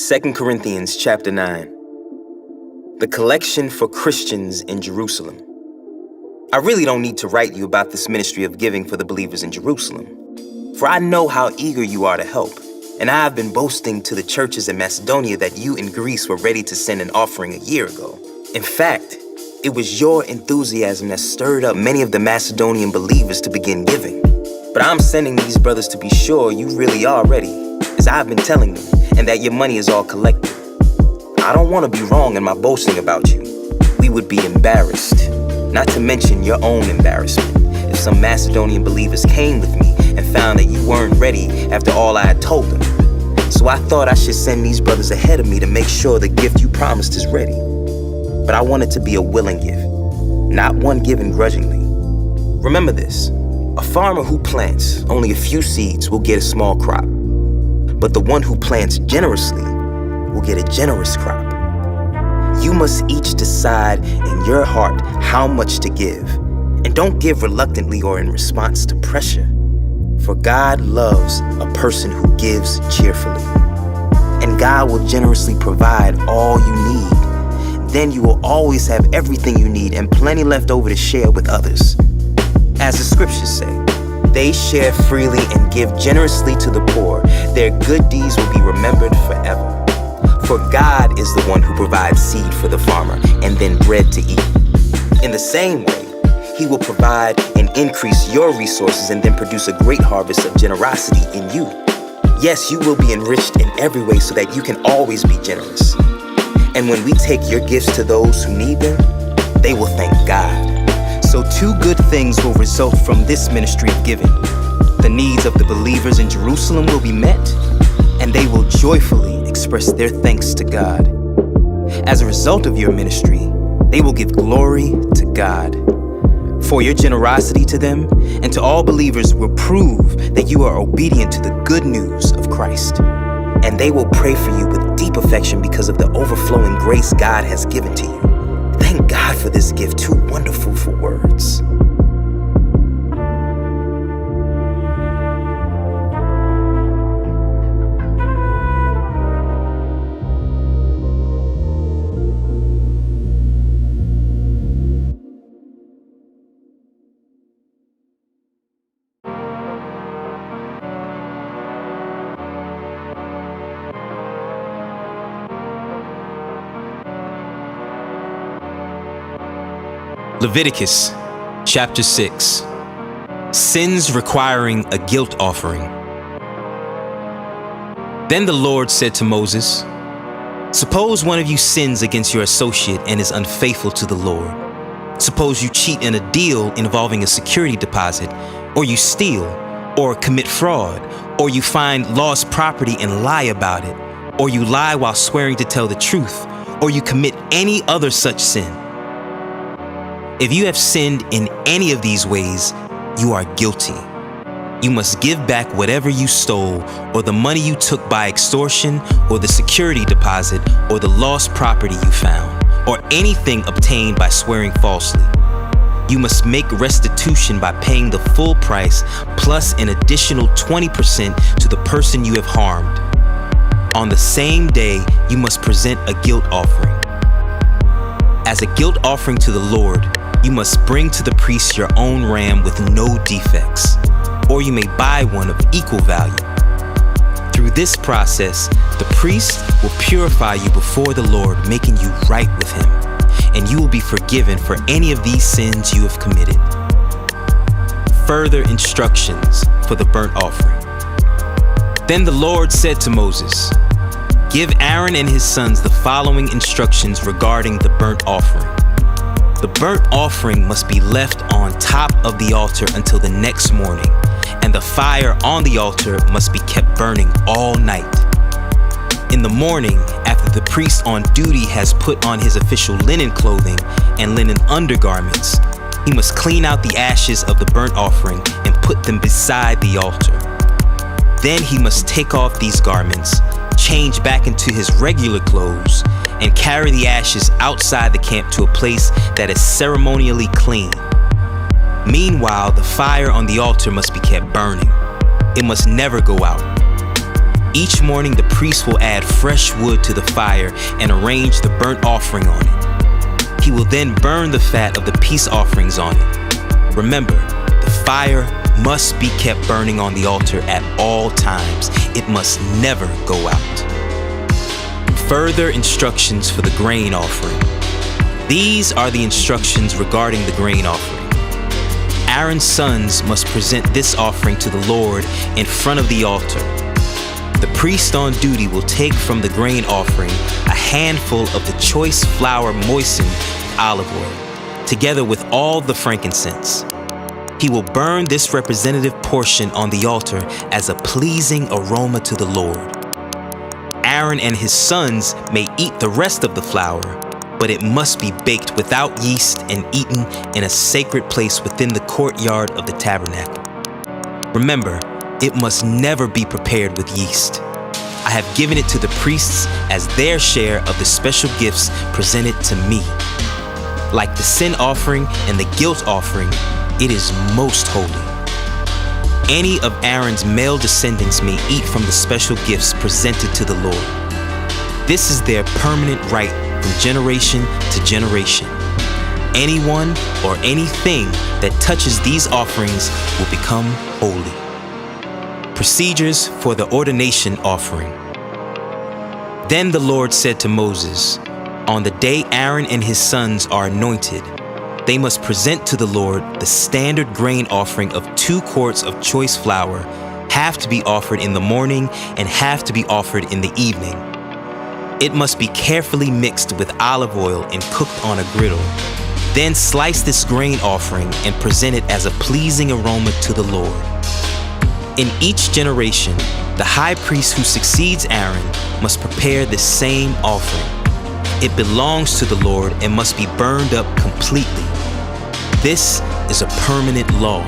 2 Corinthians chapter 9. The collection for Christians in Jerusalem. I really don't need to write you about this ministry of giving for the believers in Jerusalem, for I know how eager you are to help, and I have been boasting to the churches in Macedonia that you in Greece were ready to send an offering a year ago. In fact, it was your enthusiasm that stirred up many of the Macedonian believers to begin giving. But I'm sending these brothers to be sure you really are ready, as I've been telling them, and that your money is all collected. I don't want to be wrong in my boasting about you. We would be embarrassed, not to mention your own embarrassment, if some Macedonian believers came with me and found that you weren't ready after all I had told them. So I thought I should send these brothers ahead of me to make sure the gift you promised is ready. But I want it to be a willing gift, not one given grudgingly. Remember this, a farmer who plants only a few seeds will get a small crop, but the one who plants generously will get a generous crop. You must each decide in your heart how much to give, and don't give reluctantly or in response to pressure, for God loves a person who gives cheerfully, and God will generously provide all you need. Then you will always have everything you need and plenty left over to share with others. As the scriptures say, they share freely and give generously to the poor. Their good deeds will be remembered forever. For God is the one who provides seed for the farmer and then bread to eat. In the same way, He will provide and increase your resources and then produce a great harvest of generosity in you. Yes, you will be enriched in every way so that you can always be generous. And when we take your gifts to those who need them, they will thank God. So two good things will result from this ministry of giving. The needs of the believers in Jerusalem will be met, and they will joyfully express their thanks to God. As a result of your ministry, they will give glory to God. For your generosity to them and to all believers will prove that you are obedient to the good news of Christ. And they will pray for you with deep affection because of the overflowing grace God has given to you. Thank God for this gift, too wonderful for words. Leviticus chapter 6. Sins requiring a guilt offering. Then the Lord said to Moses, "Suppose one of you sins against your associate and is unfaithful to the Lord. Suppose you cheat in a deal involving a security deposit, or you steal, or commit fraud, or you find lost property and lie about it, or you lie while swearing to tell the truth, or you commit any other such sin. If you have sinned in any of these ways, you are guilty. You must give back whatever you stole, or the money you took by extortion, or the security deposit, or the lost property you found, or anything obtained by swearing falsely. You must make restitution by paying the full price plus an additional 20% to the person you have harmed. On the same day, you must present a guilt offering. As a guilt offering to the Lord, you must bring to the priest your own ram with no defects, or you may buy one of equal value. Through this process, the priest will purify you before the Lord, making you right with Him, and you will be forgiven for any of these sins you have committed." Further instructions for the burnt offering. Then the Lord said to Moses, "Give Aaron and his sons the following instructions regarding the burnt offering. The burnt offering must be left on top of the altar until the next morning, and the fire on the altar must be kept burning all night. In the morning, after the priest on duty has put on his official linen clothing and linen undergarments, he must clean out the ashes of the burnt offering and put them beside the altar. Then he must take off these garments, change back into his regular clothes, and carry the ashes outside the camp to a place that is ceremonially clean. Meanwhile, the fire on the altar must be kept burning. It must never go out. Each morning, the priest will add fresh wood to the fire and arrange the burnt offering on it. He will then burn the fat of the peace offerings on it. Remember, the fire must be kept burning on the altar at all times. It must never go out. Further instructions for the grain offering. These are the instructions regarding the grain offering. Aaron's sons must present this offering to the Lord in front of the altar. The priest on duty will take from the grain offering a handful of the choice flour moistened with olive oil, together with all the frankincense. He will burn this representative portion on the altar as a pleasing aroma to the Lord. Aaron and his sons may eat the rest of the flour, but it must be baked without yeast and eaten in a sacred place within the courtyard of the tabernacle. Remember, it must never be prepared with yeast. I have given it to the priests as their share of the special gifts presented to me. Like the sin offering and the guilt offering, it is most holy. Any of Aaron's male descendants may eat from the special gifts presented to the Lord. This is their permanent right from generation to generation. Anyone or anything that touches these offerings will become holy. Procedures for the ordination offering. Then the Lord said to Moses, "On the day Aaron and his sons are anointed, they must present to the Lord the standard grain offering of 2 quarts of choice flour, half to be offered in the morning and half to be offered in the evening. It must be carefully mixed with olive oil and cooked on a griddle. Then slice this grain offering and present it as a pleasing aroma to the Lord." In each generation, the high priest who succeeds Aaron must prepare the same offering. It belongs to the Lord and must be burned up completely. This is a permanent law.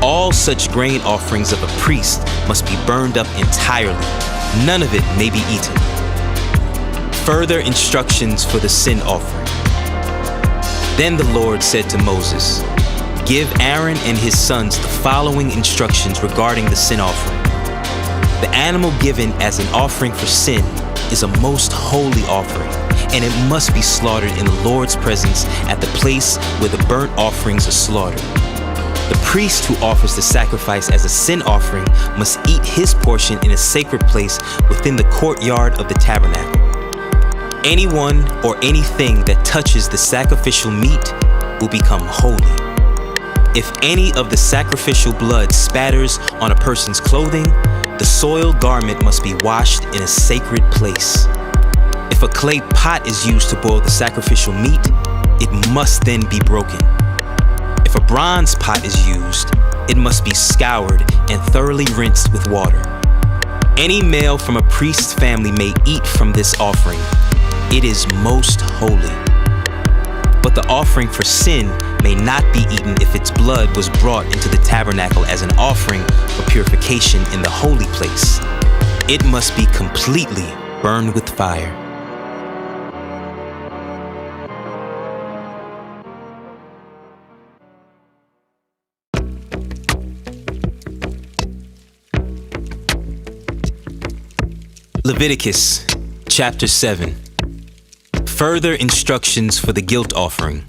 All such grain offerings of a priest must be burned up entirely. None of it may be eaten. Further instructions for the sin offering. Then the Lord said to Moses, "Give Aaron and his sons the following instructions regarding the sin offering. The animal given as an offering for sin is a most holy offering, and it must be slaughtered in the Lord's presence at the place where the burnt offerings are slaughtered. The priest who offers the sacrifice as a sin offering must eat his portion in a sacred place within the courtyard of the tabernacle. Anyone or anything that touches the sacrificial meat will become holy. If any of the sacrificial blood spatters on a person's clothing, the soiled garment must be washed in a sacred place. If a clay pot is used to boil the sacrificial meat, it must then be broken. If a bronze pot is used, it must be scoured and thoroughly rinsed with water. Any male from a priest's family may eat from this offering. It is most holy. But the offering for sin may not be eaten if its blood was brought into the tabernacle as an offering for purification in the holy place. It must be completely burned with fire. Leviticus chapter 7. Further instructions for the guilt offering.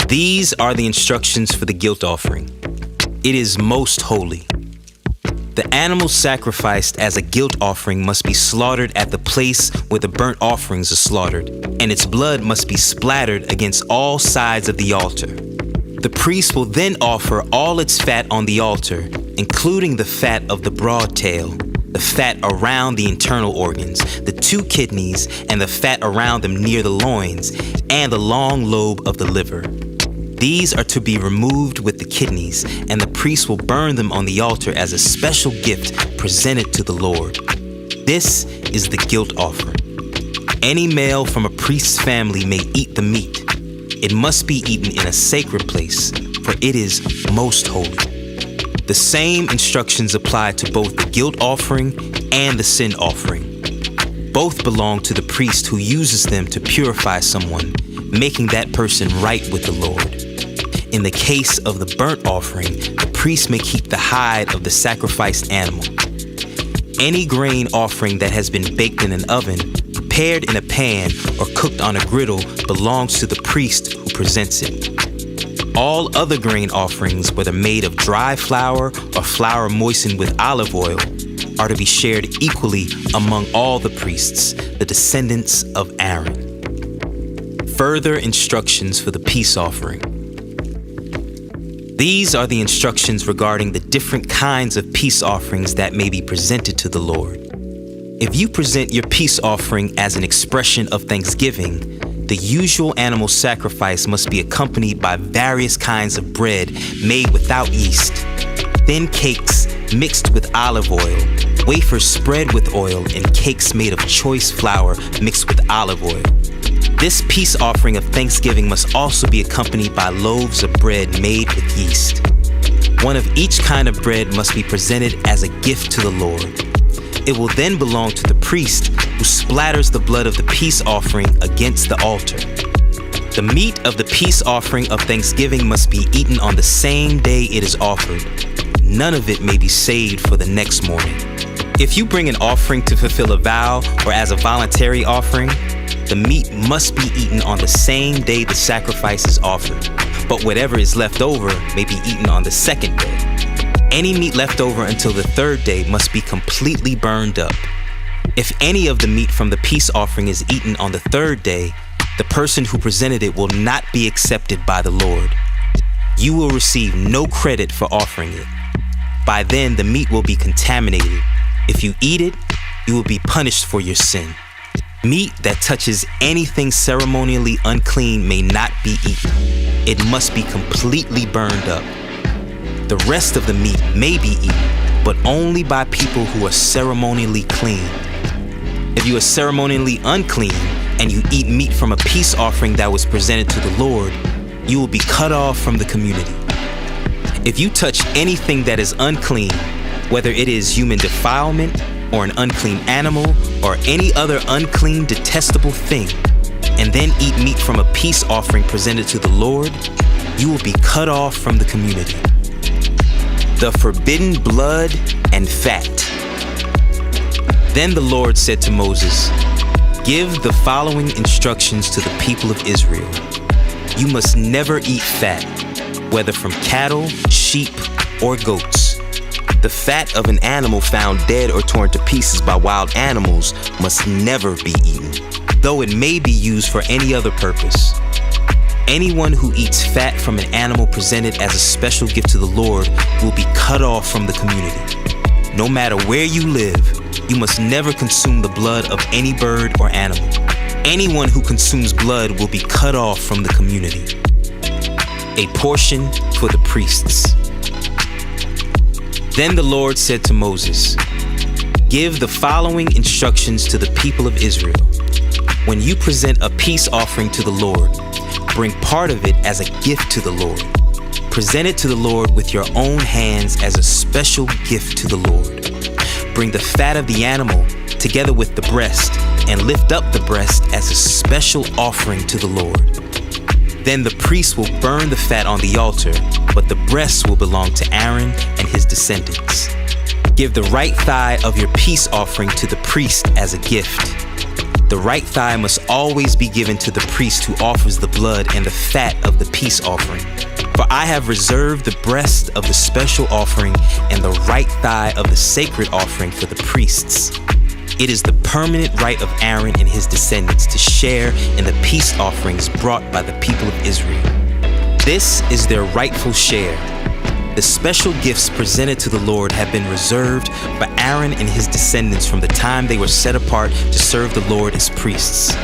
These are the instructions for the guilt offering. It is most holy. The animal sacrificed as a guilt offering must be slaughtered at the place where the burnt offerings are slaughtered, and its blood must be splattered against all sides of the altar. The priest will then offer all its fat on the altar, including the fat of the broad tail, the fat around the internal organs, the 2 kidneys, and the fat around them near the loins, and the long lobe of the liver. These are to be removed with the kidneys, and the priest will burn them on the altar as a special gift presented to the Lord. This is the guilt offering. Any male from a priest's family may eat the meat. It must be eaten in a sacred place, for it is most holy. The same instructions apply to both the guilt offering and the sin offering. Both belong to the priest who uses them to purify someone, making that person right with the Lord. In the case of the burnt offering, the priest may keep the hide of the sacrificed animal. Any grain offering that has been baked in an oven, prepared in a pan, or cooked on a griddle belongs to the priest who presents it. All other grain offerings, whether made of dry flour or flour moistened with olive oil, are to be shared equally among all the priests, the descendants of Aaron. Further instructions for the peace offering. These are the instructions regarding the different kinds of peace offerings that may be presented to the Lord. If you present your peace offering as an expression of thanksgiving, the usual animal sacrifice must be accompanied by various kinds of bread made without yeast, thin cakes mixed with olive oil, wafers spread with oil, and cakes made of choice flour mixed with olive oil. This peace offering of thanksgiving must also be accompanied by loaves of bread made with yeast. One of each kind of bread must be presented as a gift to the Lord. It will then belong to the priest, who splatters the blood of the peace offering against the altar. The meat of the peace offering of thanksgiving must be eaten on the same day it is offered. None of it may be saved for the next morning. If you bring an offering to fulfill a vow or as a voluntary offering, the meat must be eaten on the same day the sacrifice is offered, but whatever is left over may be eaten on the second day. Any meat left over until the third day must be completely burned up. If any of the meat from the peace offering is eaten on the third day, the person who presented it will not be accepted by the Lord. You will receive no credit for offering it. By then, the meat will be contaminated. If you eat it, you will be punished for your sin. Meat that touches anything ceremonially unclean may not be eaten. It must be completely burned up. The rest of the meat may be eaten, but only by people who are ceremonially clean. If you are ceremonially unclean and you eat meat from a peace offering that was presented to the Lord, you will be cut off from the community. If you touch anything that is unclean, whether it is human defilement or an unclean animal or any other unclean, detestable thing, and then eat meat from a peace offering presented to the Lord, you will be cut off from the community. The forbidden blood and fat. Then the Lord said to Moses, "Give the following instructions to the people of Israel. You must never eat fat, whether from cattle, sheep, or goats. The fat of an animal found dead or torn to pieces by wild animals must never be eaten, though it may be used for any other purpose. Anyone who eats fat from an animal presented as a special gift to the Lord will be cut off from the community. No matter where you live, you must never consume the blood of any bird or animal. Anyone who consumes blood will be cut off from the community." A portion for the priests. Then the Lord said to Moses, "Give the following instructions to the people of Israel. When you present a peace offering to the Lord, bring part of it as a gift to the Lord. Present it to the Lord with your own hands as a special gift to the Lord. Bring the fat of the animal together with the breast and lift up the breast as a special offering to the Lord. Then the priest will burn the fat on the altar, but the breast will belong to Aaron and his descendants. Give the right thigh of your peace offering to the priest as a gift. The right thigh must always be given to the priest who offers the blood and the fat of the peace offering. For I have reserved the breast of the special offering and the right thigh of the sacred offering for the priests. It is the permanent right of Aaron and his descendants to share in the peace offerings brought by the people of Israel. This is their rightful share. The special gifts presented to the Lord have been reserved for Aaron and his descendants from the time they were set apart to serve the Lord as priests.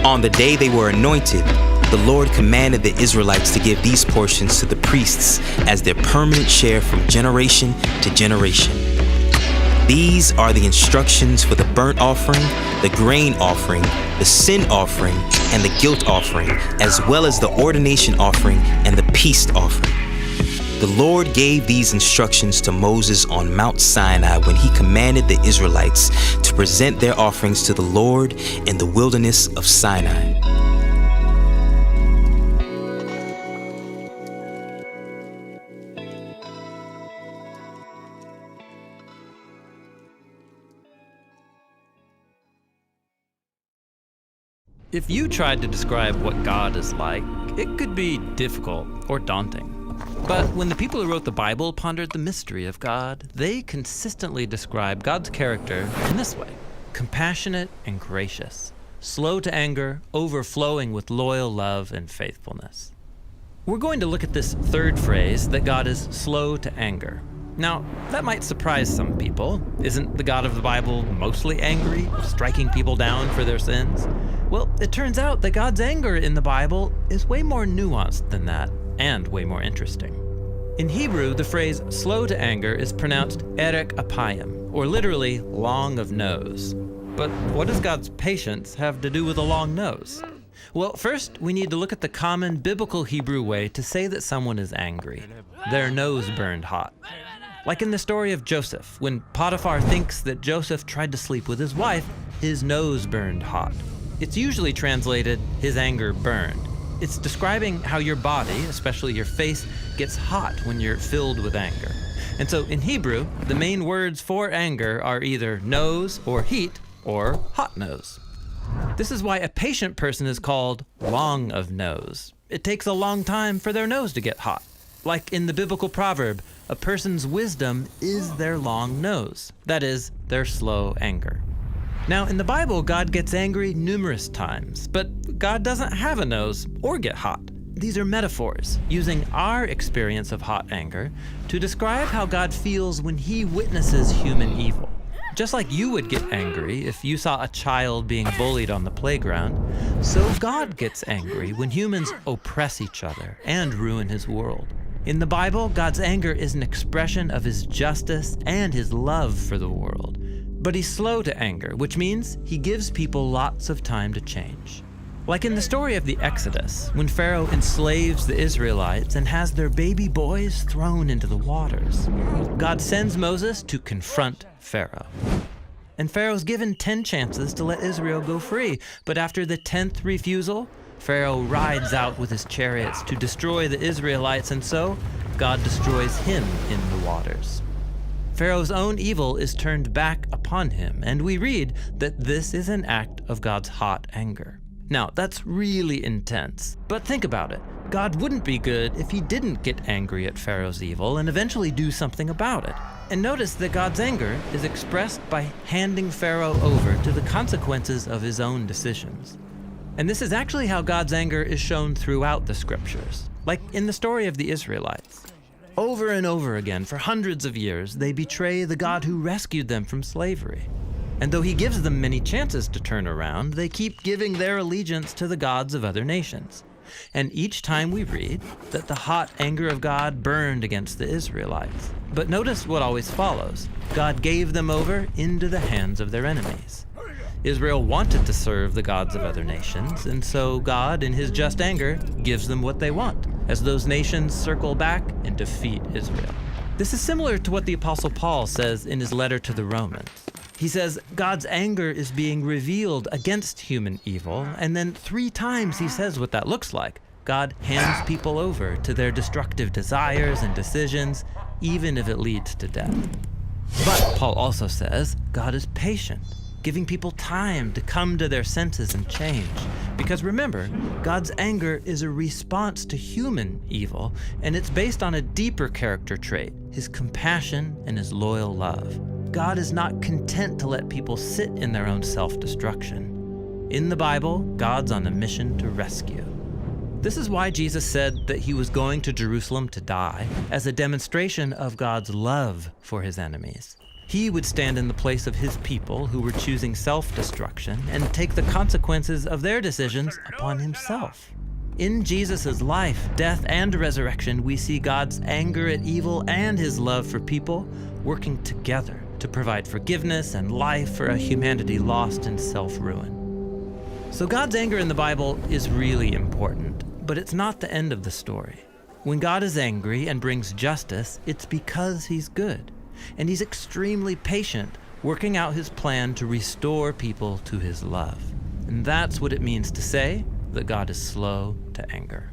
On the day they were anointed, the Lord commanded the Israelites to give these portions to the priests as their permanent share from generation to generation. These are the instructions for the burnt offering, the grain offering, the sin offering, and the guilt offering, as well as the ordination offering and the peace offering. The Lord gave these instructions to Moses on Mount Sinai when he commanded the Israelites to present their offerings to the Lord in the wilderness of Sinai. If you tried to describe what God is like, it could be difficult or daunting. But when the people who wrote the Bible pondered the mystery of God, they consistently describe God's character in this way: compassionate and gracious, slow to anger, overflowing with loyal love and faithfulness. We're going to look at this third phrase, that God is slow to anger. Now, that might surprise some people. Isn't the God of the Bible mostly angry, striking people down for their sins? Well, it turns out that God's anger in the Bible is way more nuanced than that, and way more interesting. In Hebrew, the phrase slow to anger is pronounced erek apayim, or literally long of nose. But what does God's patience have to do with a long nose? Well, first, we need to look at the common biblical Hebrew way to say that someone is angry. Their nose burned hot. Like in the story of Joseph, when Potiphar thinks that Joseph tried to sleep with his wife, his nose burned hot. It's usually translated, his anger burned. It's describing how your body, especially your face, gets hot when you're filled with anger. And so in Hebrew, the main words for anger are either nose or heat or hot nose. This is why a patient person is called long of nose. It takes a long time for their nose to get hot. Like in the biblical proverb, a person's wisdom is their long nose. That is, their slow anger. Now, in the Bible, God gets angry numerous times, but God doesn't have a nose or get hot. These are metaphors, using our experience of hot anger to describe how God feels when he witnesses human evil. Just like you would get angry if you saw a child being bullied on the playground, so God gets angry when humans oppress each other and ruin his world. In the Bible, God's anger is an expression of his justice and his love for the world. But he's slow to anger, which means he gives people lots of time to change. Like in the story of the Exodus, when Pharaoh enslaves the Israelites and has their baby boys thrown into the waters. God sends Moses to confront Pharaoh. And Pharaoh's given 10 chances to let Israel go free, but after the 10th refusal, Pharaoh rides out with his chariots to destroy the Israelites, and so God destroys him in the waters. Pharaoh's own evil is turned back upon him, and we read that this is an act of God's hot anger. Now, that's really intense, but think about it. God wouldn't be good if he didn't get angry at Pharaoh's evil and eventually do something about it. And notice that God's anger is expressed by handing Pharaoh over to the consequences of his own decisions. And this is actually how God's anger is shown throughout the scriptures, like in the story of the Israelites. Over and over again, for hundreds of years, they betray the God who rescued them from slavery. And though he gives them many chances to turn around, they keep giving their allegiance to the gods of other nations. And each time we read that the hot anger of God burned against the Israelites. But notice what always follows. God gave them over into the hands of their enemies. Israel wanted to serve the gods of other nations, and so God, in his just anger, gives them what they want, as those nations circle back and defeat Israel. This is similar to what the Apostle Paul says in his letter to the Romans. He says God's anger is being revealed against human evil, and then 3 times he says what that looks like. God hands people over to their destructive desires and decisions, even if it leads to death. But Paul also says God is patient, giving people time to come to their senses and change. Because remember, God's anger is a response to human evil, and it's based on a deeper character trait, his compassion and his loyal love. God is not content to let people sit in their own self-destruction. In the Bible, God's on a mission to rescue. This is why Jesus said that he was going to Jerusalem to die, as a demonstration of God's love for his enemies. He would stand in the place of his people who were choosing self-destruction and take the consequences of their decisions upon himself. In Jesus' life, death, and resurrection, we see God's anger at evil and his love for people working together to provide forgiveness and life for a humanity lost in self-ruin. So God's anger in the Bible is really important, but it's not the end of the story. When God is angry and brings justice, it's because he's good. And he's extremely patient, working out his plan to restore people to his love. And that's what it means to say that God is slow to anger.